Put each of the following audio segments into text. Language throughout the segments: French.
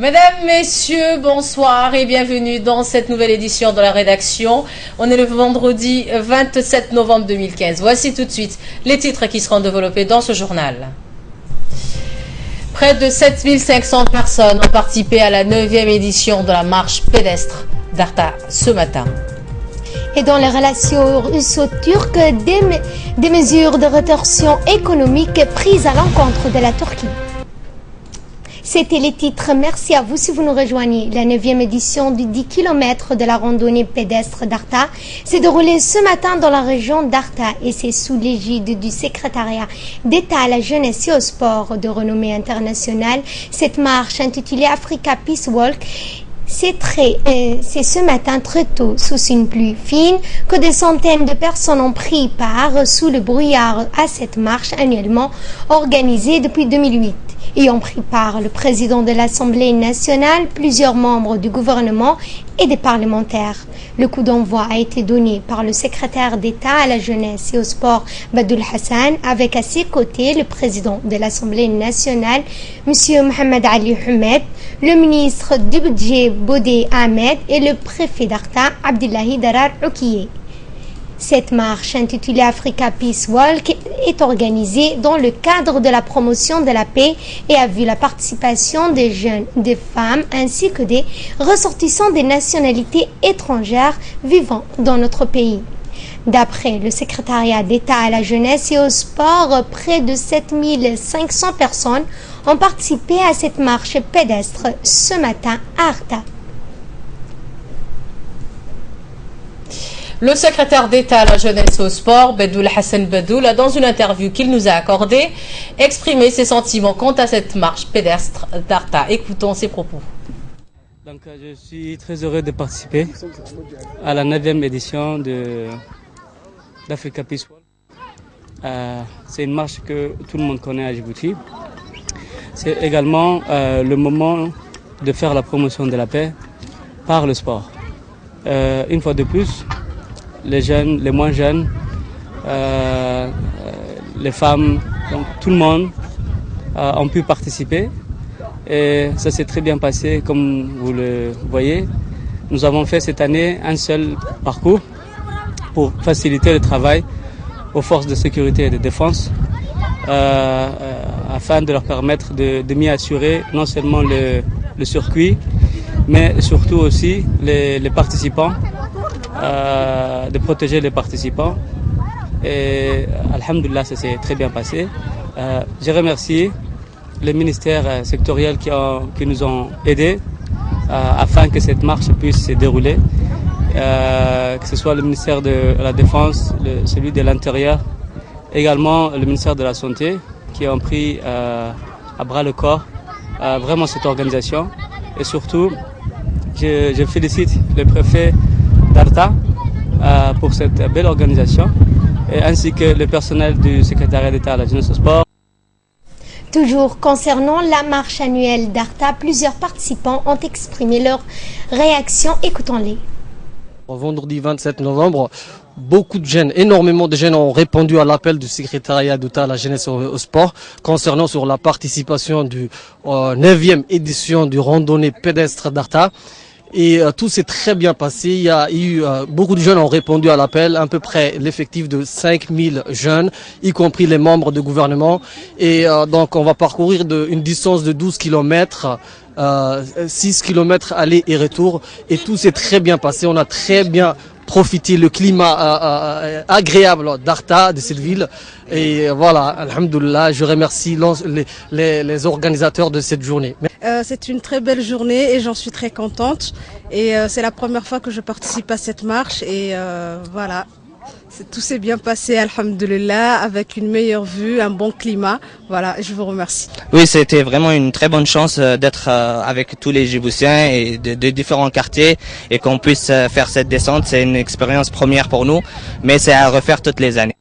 Mesdames, Messieurs, bonsoir et bienvenue dans cette nouvelle édition de la rédaction. On est le vendredi 27 novembre 2015. Voici tout de suite les titres qui seront développés dans ce journal. Près de 7500 personnes ont participé à la 9e édition de la marche pédestre d'Arta ce matin. Et dans les relations russo-turques, des mesures de rétorsion économique prises à l'encontre de la Turquie. C'était les titres. Merci à vous si vous nous rejoignez. La 9e édition du 10 km de la randonnée pédestre d'Arta s'est déroulée ce matin dans la région d'Arta et c'est sous l'égide du secrétariat d'État à la jeunesse et au sport de renommée internationale. Cette marche intitulée Africa Peace Walk c'est ce matin très tôt, sous une pluie fine, que des centaines de personnes ont pris part sous le brouillard à cette marche annuellement organisée depuis 2008. Y ont pris part le président de l'Assemblée nationale, plusieurs membres du gouvernement et des parlementaires. Le coup d'envoi a été donné par le secrétaire d'État à la jeunesse et au sport, Badoul Hassan, avec à ses côtés le président de l'Assemblée nationale, M. Mohamed Ali Hamed, le ministre du budget, Bodé Ahmed, et le préfet d'Arta, Abdullahi Darar Oukiye. Cette marche intitulée Africa Peace Walk est organisée dans le cadre de la promotion de la paix et a vu la participation des jeunes, des femmes ainsi que des ressortissants des nationalités étrangères vivant dans notre pays. D'après le secrétariat d'État à la jeunesse et au sport, près de 7500 personnes ont participé à cette marche pédestre ce matin à Arta. Le secrétaire d'État à la jeunesse et au sport, Badoul Hassan Badoul, a dans une interview qu'il nous a accordée, exprimé ses sentiments quant à cette marche pédestre d'Arta. Écoutons ses propos. Donc, je suis très heureux de participer à la 9e édition d'Africa Peace Walk. C'est une marche que tout le monde connaît à Djibouti. C'est également le moment de faire la promotion de la paix par le sport. Une fois de plus, les jeunes, les moins jeunes, les femmes, donc tout le monde ont pu participer et ça s'est très bien passé comme vous le voyez. Nous avons fait cette année un seul parcours pour faciliter le travail aux forces de sécurité et de défense afin de leur permettre de mieux assurer non seulement le circuit mais surtout aussi les participants. De protéger les participants et alhamdoulilah ça s'est très bien passé. Je remercie les ministères sectoriels qui nous ont aidés afin que cette marche puisse se dérouler, que ce soit le ministère de la Défense, celui de l'Intérieur, également le ministère de la Santé qui ont pris à bras le corps vraiment cette organisation et surtout je félicite le préfet d'Arta pour cette belle organisation et ainsi que le personnel du secrétariat d'État à la jeunesse et au sport. Toujours concernant la marche annuelle d'Arta, plusieurs participants ont exprimé leur réaction. Écoutons-les. Vendredi 27 novembre, beaucoup de jeunes, énormément de jeunes ont répondu à l'appel du secrétariat d'État à la jeunesse et au sport concernant sur la participation du 9e édition du randonnée pédestre d'Arta. Et tout s'est très bien passé. Il y a eu beaucoup de jeunes ont répondu à l'appel, à peu près l'effectif de 5000 jeunes, y compris les membres du gouvernement. Et donc on va parcourir une distance de 12 km, 6 km aller et retour. Et tout s'est très bien passé. On a très bien profité le climat agréable d'Arta, de cette ville. Et voilà, alhamdoulilah, je remercie les organisateurs de cette journée. C'est une très belle journée et j'en suis très contente. Et c'est la première fois que je participe à cette marche et voilà. Tout s'est bien passé, alhamdoulilah, avec une meilleure vue, un bon climat. Voilà, je vous remercie. Oui, c'était vraiment une très bonne chance d'être avec tous les Djiboutiens et de différents quartiers et qu'on puisse faire cette descente. C'est une expérience première pour nous, mais c'est à refaire toutes les années.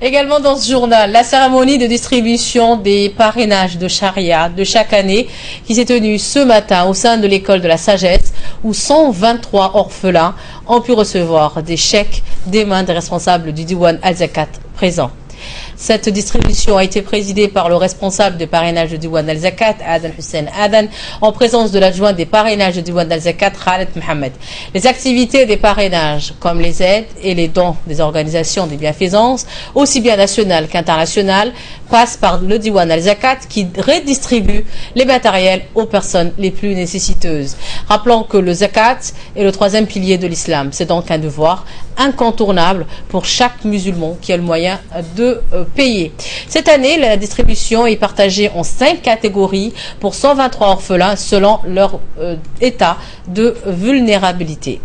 Également dans ce journal, la cérémonie de distribution des parrainages de charia de chaque année qui s'est tenue ce matin au sein de l'école de la sagesse où 123 orphelins ont pu recevoir des chèques des mains des responsables du Diwan Al-Zakat présents. Cette distribution a été présidée par le responsable de parrainage de Diwan al-Zakat, Adan Hussein Adan, en présence de l'adjoint des parrainages de Diwan al-Zakat, Khaled Mohamed. Les activités des parrainages, comme les aides et les dons des organisations de bienfaisance, aussi bien nationales qu'internationales, passent par le Diwan al-Zakat qui redistribue les matériels aux personnes les plus nécessiteuses. Rappelons que le Zakat est le troisième pilier de l'islam. C'est donc un devoir incontournable pour chaque musulman qui a le moyen de payer. Cette année, la distribution est partagée en 5 catégories pour 123 orphelins selon leur état de vulnérabilité.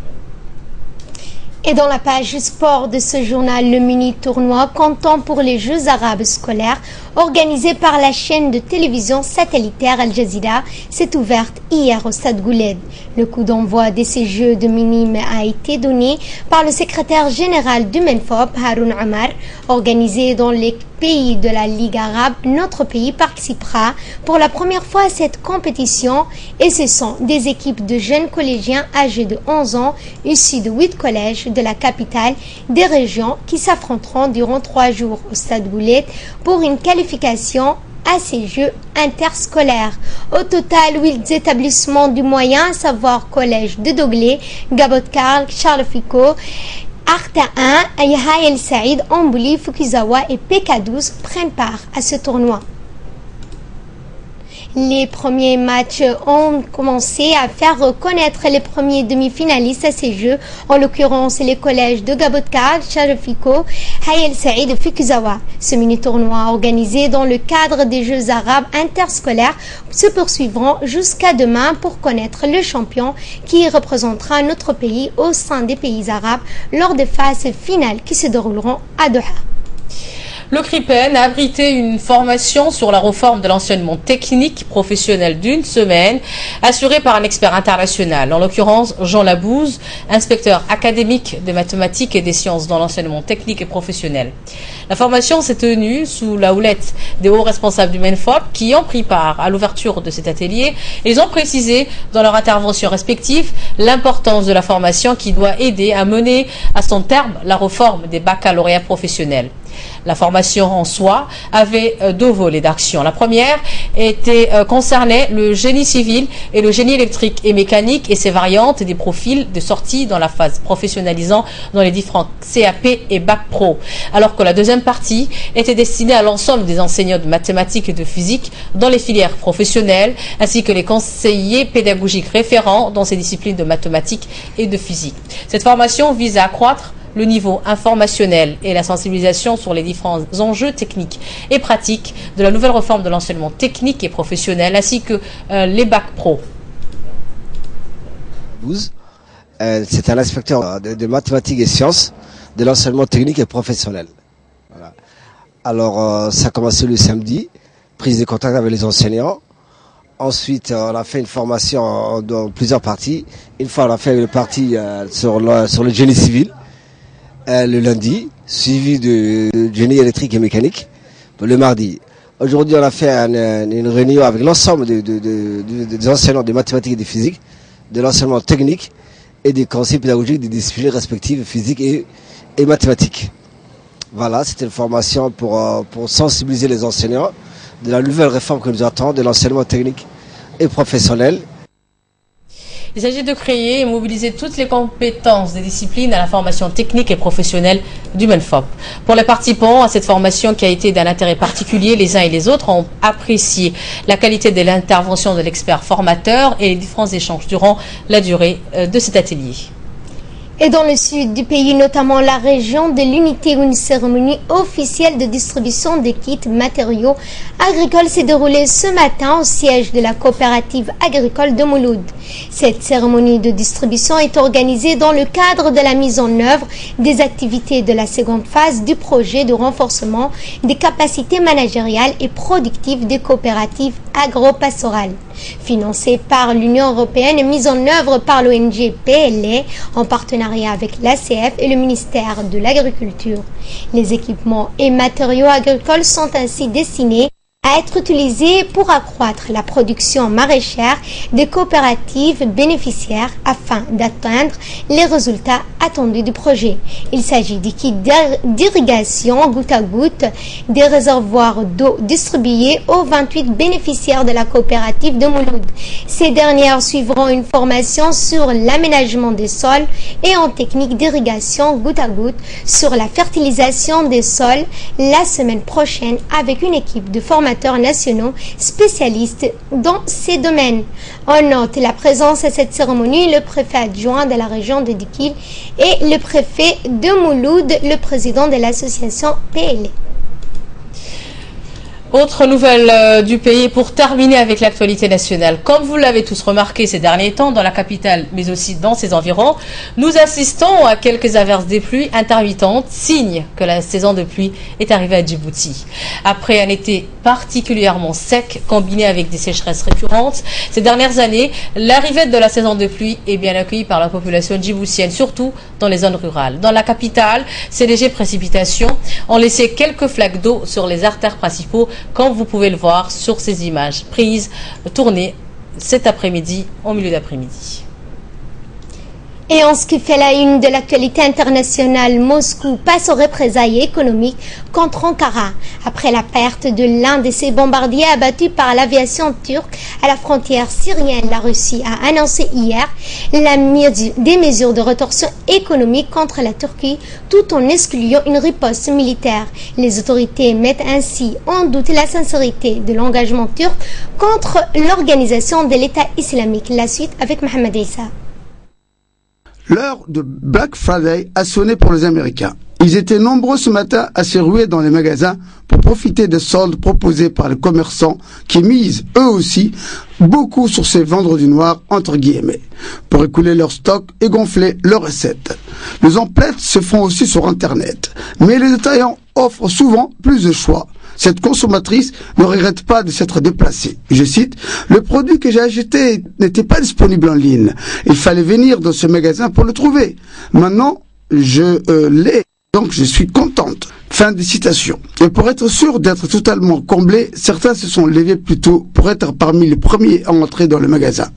Et dans la page sport de ce journal, le mini-tournoi comptant pour les Jeux arabes scolaires organisé par la chaîne de télévision satellitaire Al Jazeera s'est ouverte hier au Stade Gouled. Le coup d'envoi de ces Jeux de minime a été donné par le secrétaire général du MENFOP, Haroun Omar. Organisé dans les pays de la Ligue arabe, notre pays participera pour la première fois à cette compétition et ce sont des équipes de jeunes collégiens âgés de 11 ans issus de 8 collèges de la capitale des régions qui s'affronteront durant 3 jours au Stade Gouled pour une qualification à ces Jeux interscolaires. Au total, 8 établissements du moyen, à savoir Collège de Doglé, Gabot Karl, Charles Ficot, Arta 1, Yahya El Saïd, Ambouli, Fukuzawa et PK12 prennent part à ce tournoi. Les premiers matchs ont commencé à faire reconnaître les premiers demi-finalistes à ces Jeux, en l'occurrence les collèges de Gabotkar, Charefiko, Hayel Saïd et Fukuzawa. Ce mini-tournoi organisé dans le cadre des Jeux arabes interscolaires se poursuivront jusqu'à demain pour connaître le champion qui représentera notre pays au sein des pays arabes lors des phases finales qui se dérouleront à Doha. Le CRIPEN a abrité une formation sur la réforme de l'enseignement technique professionnel d'une semaine, assurée par un expert international, en l'occurrence Jean Labouze, inspecteur académique des mathématiques et des sciences dans l'enseignement technique et professionnel. La formation s'est tenue sous la houlette des hauts responsables du MENFOP qui ont pris part à l'ouverture de cet atelier. Ils ont précisé dans leurs interventions respectives l'importance de la formation qui doit aider à mener à son terme la réforme des baccalauréats professionnels. La formation en soi avait deux volets d'action. La première concernait le génie civil et le génie électrique et mécanique et ses variantes et des profils de sortie dans la phase professionnalisant dans les différents CAP et Bac Pro. Alors que la deuxième partie était destinée à l'ensemble des enseignants de mathématiques et de physique dans les filières professionnelles ainsi que les conseillers pédagogiques référents dans ces disciplines de mathématiques et de physique. Cette formation vise à accroître le niveau informationnel et la sensibilisation sur les différents enjeux techniques et pratiques de la nouvelle réforme de l'enseignement technique et professionnel ainsi que les Bac Pro. C'est un inspecteur de mathématiques et sciences de l'enseignement technique et professionnel. Voilà. Alors ça a commencé le samedi, prise de contact avec les enseignants. Ensuite, on a fait une formation dans plusieurs parties. Une fois, on a fait une partie sur le génie civil. Le lundi, suivi de génie électrique et mécanique le mardi. Aujourd'hui, on a fait une réunion avec l'ensemble des enseignants de mathématiques et de physique, de l'enseignement technique et des conseils pédagogiques des disciplines respectives physique et mathématiques. Voilà, c'était une formation pour sensibiliser les enseignants de la nouvelle réforme que nous attendons de l'enseignement technique et professionnel. Il s'agit de créer et mobiliser toutes les compétences des disciplines à la formation technique et professionnelle du MENFOP. Pour les participants à cette formation qui a été d'un intérêt particulier, les uns et les autres ont apprécié la qualité de l'intervention de l'expert formateur et les différents échanges durant la durée de cet atelier. Et dans le sud du pays, notamment la région de l'Unité, où une cérémonie officielle de distribution des kits matériaux agricoles s'est déroulée ce matin au siège de la coopérative agricole de Mouloud. Cette cérémonie de distribution est organisée dans le cadre de la mise en œuvre des activités de la seconde phase du projet de renforcement des capacités managériales et productives des coopératives agro-pastorales, financée par l'Union européenne et mise en œuvre par l'ONG PLA en partenariat avec l'ACF et le ministère de l'Agriculture. Les équipements et matériaux agricoles sont ainsi destinés à être utilisé pour accroître la production maraîchère des coopératives bénéficiaires afin d'atteindre les résultats attendus du projet. Il s'agit d'équipes d'irrigation goutte à goutte, des réservoirs d'eau distribués aux 28 bénéficiaires de la coopérative de Mouloud. Ces dernières suivront une formation sur l'aménagement des sols et en technique d'irrigation goutte à goutte sur la fertilisation des sols la semaine prochaine avec une équipe de formateurs nationaux spécialistes dans ces domaines. On note la présence à cette cérémonie le préfet adjoint de la région de Dikil et le préfet de Mouloud, le président de l'association PLE. Autre nouvelle du pays pour terminer avec l'actualité nationale. Comme vous l'avez tous remarqué ces derniers temps dans la capitale mais aussi dans ses environs, nous assistons à quelques averses des pluies intermittentes, signe que la saison de pluie est arrivée à Djibouti. Après un été particulièrement sec combiné avec des sécheresses récurrentes, ces dernières années, l'arrivée de la saison de pluie est bien accueillie par la population djiboutienne, surtout dans les zones rurales. Dans la capitale, ces légères précipitations ont laissé quelques flaques d'eau sur les artères principaux, comme vous pouvez le voir sur ces images prises, tournées cet après-midi, au milieu d'après-midi. Et en ce qui fait la une de l'actualité internationale, Moscou passe aux représailles économiques contre Ankara. Après la perte de l'un de ses bombardiers abattus par l'aviation turque à la frontière syrienne, la Russie a annoncé hier des mesures de rétorsion économique contre la Turquie tout en excluant une riposte militaire. Les autorités mettent ainsi en doute la sincérité de l'engagement turc contre l'organisation de l'État islamique. La suite avec Mohamed Issa. L'heure de Black Friday a sonné pour les Américains. Ils étaient nombreux ce matin à se ruer dans les magasins pour profiter des soldes proposés par les commerçants qui misent, eux aussi, beaucoup sur ces vendredis noirs, entre guillemets, pour écouler leur stock et gonfler leurs recettes. Les emplettes se font aussi sur Internet, mais les détaillants offrent souvent plus de choix. Cette consommatrice ne regrette pas de s'être déplacée. Je cite, « Le produit que j'ai acheté n'était pas disponible en ligne. Il fallait venir dans ce magasin pour le trouver. Maintenant, je l'ai, donc je suis contente. » Fin de citation. Et pour être sûr d'être totalement comblés, certains se sont levés plus tôt pour être parmi les premiers à entrer dans le magasin.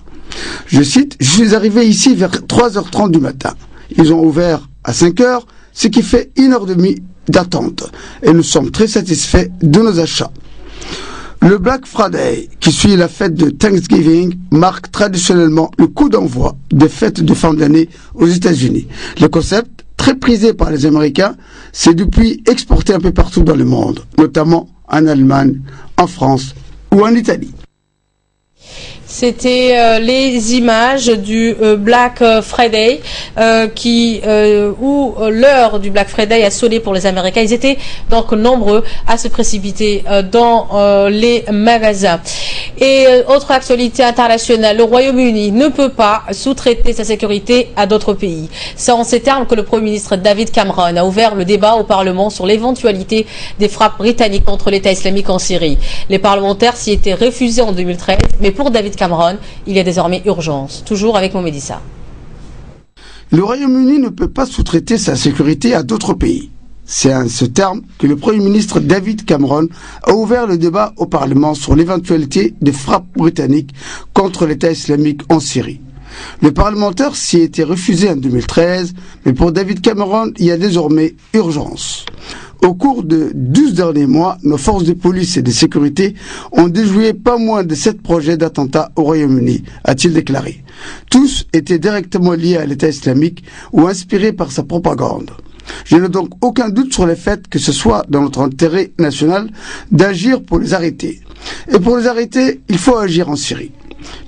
Je cite, « Je suis arrivé ici vers 3h30 du matin. Ils ont ouvert à 5h, ce qui fait 1h30 d'attente et nous sommes très satisfaits de nos achats. » Le Black Friday, qui suit la fête de Thanksgiving, marque traditionnellement le coup d'envoi des fêtes de fin d'année aux États-Unis. Le concept, très prisé par les Américains, s'est depuis exporté un peu partout dans le monde, notamment en Allemagne, en France ou en Italie. C'était les images du Black Friday où l'heure du Black Friday a sonné pour les Américains. Ils étaient donc nombreux à se précipiter dans les magasins. Et autre actualité internationale, le Royaume-Uni ne peut pas sous-traiter sa sécurité à d'autres pays. C'est en ces termes que le Premier ministre David Cameron a ouvert le débat au Parlement sur l'éventualité des frappes britanniques contre l'État islamique en Syrie. Les parlementaires s'y étaient refusés en 2013, mais pour David Cameron, il y a désormais urgence. Toujours avec mon Médissa. Le Royaume-Uni ne peut pas sous-traiter sa sécurité à d'autres pays. C'est à ce terme que le Premier ministre David Cameron a ouvert le débat au Parlement sur l'éventualité des frappes britanniques contre l'État islamique en Syrie. Le parlementaire s'y était refusé en 2013, mais pour David Cameron, il y a désormais urgence. Au cours de 12 derniers mois, nos forces de police et de sécurité ont déjoué pas moins de 7 projets d'attentats au Royaume-Uni, a-t-il déclaré. Tous étaient directement liés à l'État islamique ou inspirés par sa propagande. Je n'ai donc aucun doute sur le fait que ce soit dans notre intérêt national d'agir pour les arrêter. Et pour les arrêter, il faut agir en Syrie.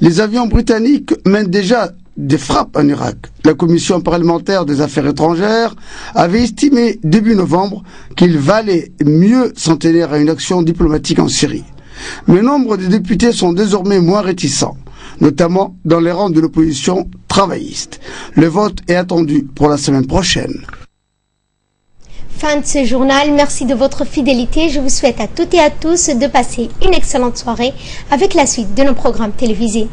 Les avions britanniques mènent déjà des frappes en Irak. La Commission parlementaire des affaires étrangères avait estimé début novembre qu'il valait mieux s'en tenir à une action diplomatique en Syrie. Mais nombre de députés sont désormais moins réticents, notamment dans les rangs de l'opposition travailliste. Le vote est attendu pour la semaine prochaine. Fin de ce journal, merci de votre fidélité. Je vous souhaite à toutes et à tous de passer une excellente soirée avec la suite de nos programmes télévisés.